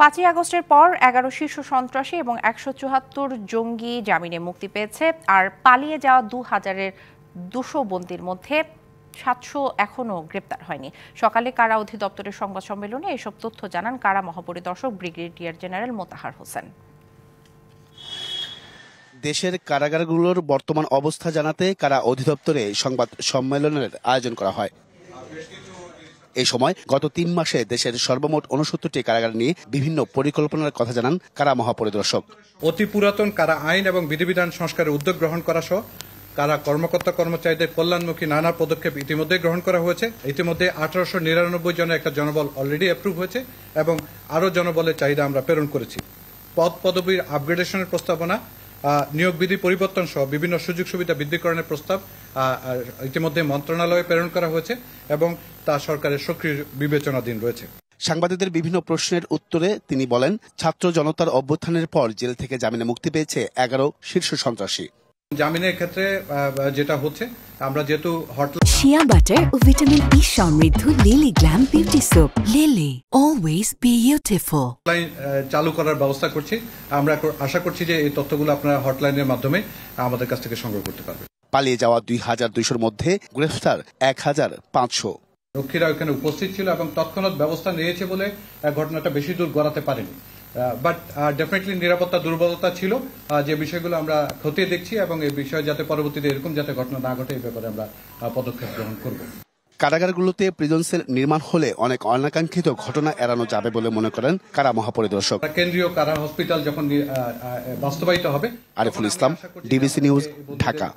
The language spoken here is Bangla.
5ই আগস্টের পর 11 শীর্ষ সন্ত্রাসী এবং 174 জঙ্গি জামিনে মুক্তি পেয়েছে। আর পালিয়ে যাওয়া 2200 বন্দীর মধ্যে 700 এখনও গ্রেপ্তার হয়নি। সকালে কারা অধিদপ্তরের সংবাদ সম্মেলনে এসব তথ্য জানান কারা মহাপরিদর্শক ব্রিগেডিয়ার জেনারেল মোতাহার হোসেন। দেশের কারাগারগুলোর বর্তমান অবস্থা জানাতে কারা অধিদপ্তরে সংবাদ সম্মেলনের আয়োজন করা হয়। এই সময় গত 3 মাসে দেশের সর্বমোট 69টি কারাগার নিয়ে বিভিন্ন পরিকল্পনার কথা জানান কারা মহাপরিদর্শক। অতি পুরাতন কারা আইন এবং বিধিবিধান সংস্কারের উদ্যোগ গ্রহণ করা সহ কারা কর্মকর্তা কর্মচারীদের কল্যাণমুখী নানা পদক্ষেপ ইতিমধ্যে গ্রহণ করা হয়েছে। ইতিমধ্যে 1899 জনের একটা জনবল অলরেডি অ্যাপ্রুভ হয়েছে এবং আরও জনবলের চাহিদা আমরা প্রেরণ করেছি। পদ পদবীর আপগ্রেডেশনের প্রস্তাবনা, নিয়োগ বিধি পরিবর্তন সহ বিভিন্ন সুযোগ সুবিধা বৃদ্ধিকরণের প্রস্তাব ইতিমধ্যে মন্ত্রণালয়ে প্রেরণ করা হয়েছে এবং তা সরকারের সক্রিয় বিবেচনাধীন রয়েছে। সাংবাদিকদের বিভিন্ন প্রশ্নের উত্তরে তিনি বলেন, ছাত্র জনতার অভ্যুত্থানের পর জেল থেকে জামিনে মুক্তি পেয়েছে 11 শীর্ষ সন্ত্রাসী। জামিনের ক্ষেত্রে যেটা হচ্ছে, আমরা যেহেতু হটলাইন শিয়া বাটার ও ভিটামিন ই সমৃদ্ধ lily glam beauty soap, lily always beautiful চালু করার ব্যবস্থা করছি। আমরা আশা করছি যে এই তথ্যগুলো আপনারা হটলাইনের মাধ্যমে আমাদের কাছ থেকে সংগ্রহ করতে পারবেন। পালিয়ে যাওয়া 2200 মধ্যে গ্রেফতার 1500। রক্ষীরা ওখানে উপস্থিত ছিল এবং তৎক্ষণাৎ ব্যবস্থা নিয়েছে বলে ঘটনাটা বেশি দূর গড়াতে পারেনি। বাট ডেফিনেটলি নিরাপত্তা দুর্বলতা ছিল, যে বিষয়গুলো আমরা খতিয়ে দেখছি এবং এই বিষয়ে যাতে পরবর্তীতে এরকম যাতে ঘটনা না ঘটে এই ব্যাপারে আমরা পদক্ষেপ গ্রহণ করব। কারাগারগুলোতে প্রিজন সেল নির্মাণ হলে অনেক অনাকাঙ্ক্ষিত ঘটনা এড়ানো যাবে বলে মনে করেন কারা মহাপরিদর্শক। কেন্দ্রীয় কারা হসপিটাল যখন বাস্তবায়িত হবে। Ariful Islam, DBC news, Dhaka.